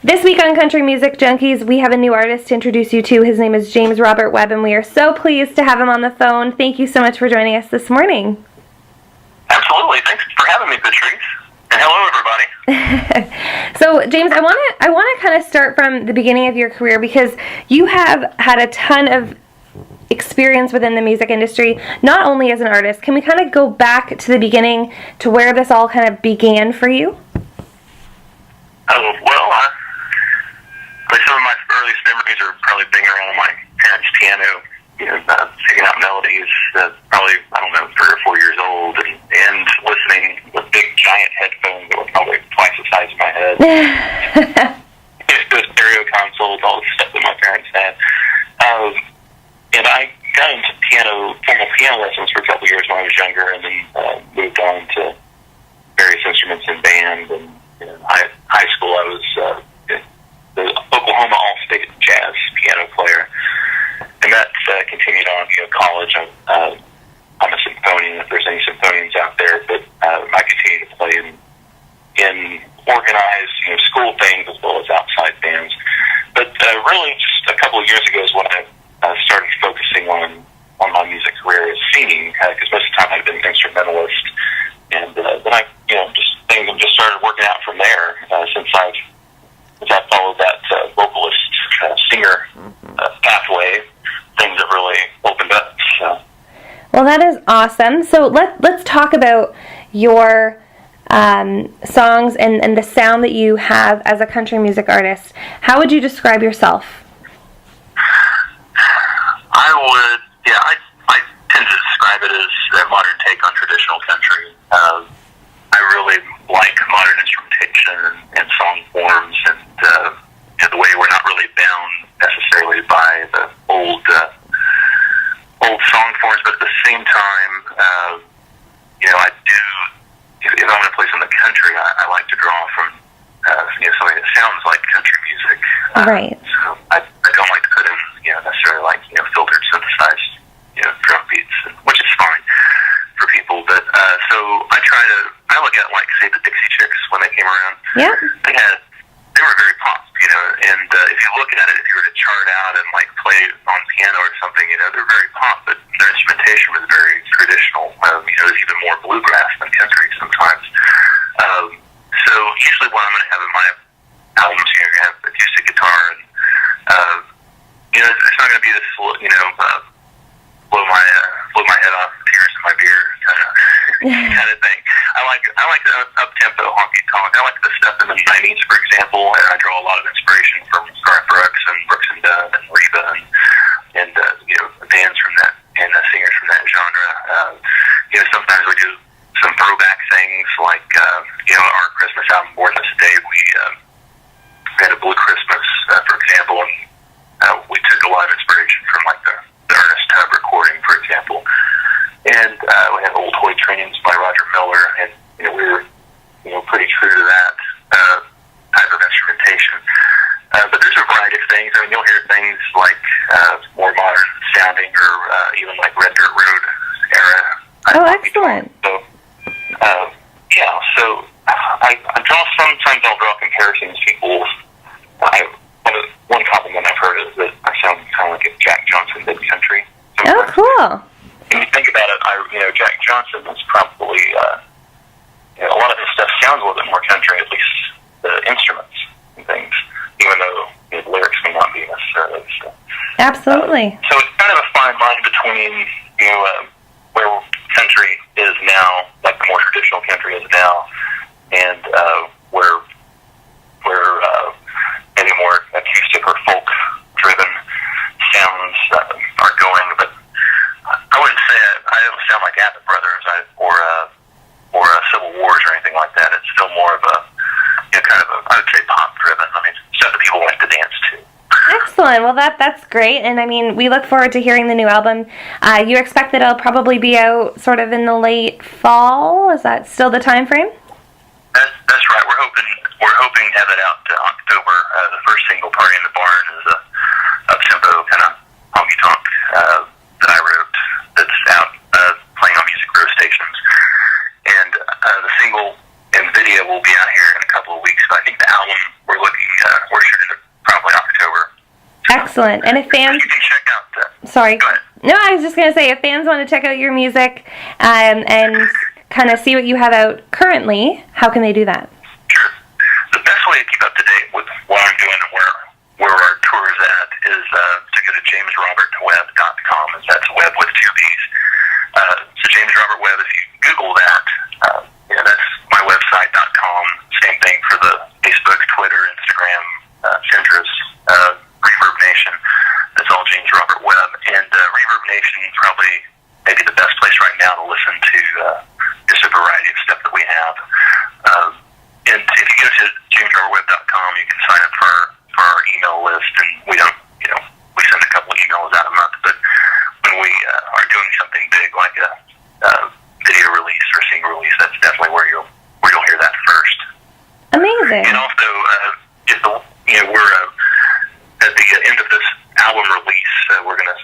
This week on Country Music Junkies, we have a new artist to introduce you to. His name is James Robert Webb, and we are so pleased to have him on the phone. Thank you so much for joining us this morning. Absolutely. Thanks for having me, Patrice. And hello, everybody. So, James, I want to kind of start from the beginning of your career, because you have had a ton of experience within the music industry, not only as an artist. Can we kind of go back to the beginning to where this all kind of began for you? Some of my earliest memories are probably being around my parents' piano, figuring out melodies, probably, 3 or 4 years old, and listening with big, giant headphones that were probably twice the size of my head. The stereo consoles, all the stuff that my parents had. And I got into formal piano lessons for a couple of years when I was younger, and then moved on to various instruments in band. And in high school, I was the Oklahoma All-State Jazz piano player, and that continued on. College, I'm a symphonian, if there's any symphonians out there, but I continue to play in organized school things as well as outside bands. But really, just a couple of years ago is when I started focusing on my music career as singing, because most of the time I've been an instrumentalist, and then I things have just started working out from there since I followed that vocalist singer pathway. Things have really opened up. So. Well, that is awesome. So let's talk about your songs and the sound that you have as a country music artist. How would you describe yourself? I tend to describe it as a modern take on traditional country. I really like modern instrumentation and song forms, and the way we're not really bound necessarily by the old song forms, but at the same time, I do. If I'm going to play some of the country, I like to draw from something that sounds like country music. Right. So I don't like to put in necessarily like filtered, synthesized drum beats, which is fine for people. But so I look at like say the Dixie Chicks when they came around. Yeah. They were very pop, and if you look at it, if you were to chart out and like play on piano or something, they're very pop, but their instrumentation was very traditional. It was even more bluegrass than country sometimes. So usually what I'm going to have in my albums, you're going to have acoustic guitar, and it's not going to be this, blow my head off, tears in my beer kind of thing. I like the up-tempo honky tonk. I like the stuff in the 90s, for example, and I draw a lot of inspiration from Garth Brooks and Brooks and Dunn and Reba and bands from that and singers from that genre. Sometimes we do some throwback things like our Christmas album, Born This Day. We had a Blue Christmas, for example, and we took a lot of inspiration from like the Ernest Tubb recording, for example. And we had Old Toy Trains by Roger Miller, and we were pretty true to that type of instrumentation. But there's a variety of things. You'll hear things like more modern sounding, or even like Red Dirt Road era. Oh, excellent. So so I draw. Sometimes I'll draw comparisons. One compliment I've heard is that I sound kind of like a Jack Johnson did country. Oh, cool. When you think about it, Jack Johnson was probably a lot of his stuff sounds a little bit more country, at least the instruments and things, even though the lyrics may not be necessarily. So. Absolutely. So it's kind of a fine line between where country is now, like the more traditional country is now, and where maybe more acoustic or folk-driven sounds are going. But I wouldn't say I don't sound like Abbott Brothers or Civil Wars or anything like that. It's still more of a I would say pop-driven. Stuff that people like to dance to. Excellent. Well, that's great. And we look forward to hearing the new album. You expect that it'll probably be out sort of in the late fall? Is that still the time frame? That's right. We're hoping to have it out October. The first single, "Party in the Barn," is a up-tempo kind of honky tonk that I wrote that's out playing on music radio stations. And the single and video will be out here in a couple of weeks. But I think the album we're Excellent. And if fans... You can check out Sorry. Go ahead. No, I was just going to say, if fans want to check out your music and kind of see what you have out currently, how can they do that? Sure. The best way to keep up to date with what I'm doing and where our tour is at is to go to jamesrobertwebb.com. That's web with two B's. So James Robert Webb, if you Google that, that's my website.com. Same thing for the Facebook, Twitter, Instagram, Pinterest, Reverb Nation. That's all James Robert Webb. And Reverb Nation is probably maybe the best place right now to listen to just a variety of stuff that we have. And if you go to jamesrobertwebb.com, you can sign up for our email list. And we don't, we send a couple of emails out a month. But when we are doing something big like a video release or single release, that's definitely where you'll hear that first. Amazing. And also, we're at the end of this album release, we're going to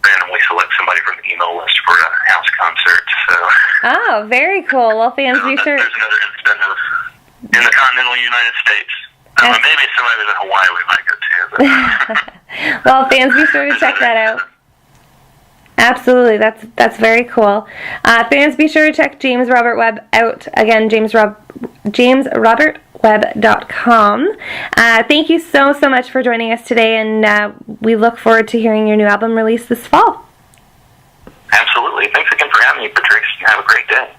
randomly select somebody from the email list for a house concert. So. Oh, very cool. Well, fans, be sure. There's another incentive in the continental United States. Maybe somebody in Hawaii we might go to. But. Well, fans, be sure to check that out. Absolutely, that's very cool. Fans, be sure to check James Robert Webb out. Again, jamesrobertwebb.com. Thank you so much for joining us today, and we look forward to hearing your new album release this fall. Absolutely. Thanks again for having me, Patrice, and have a great day.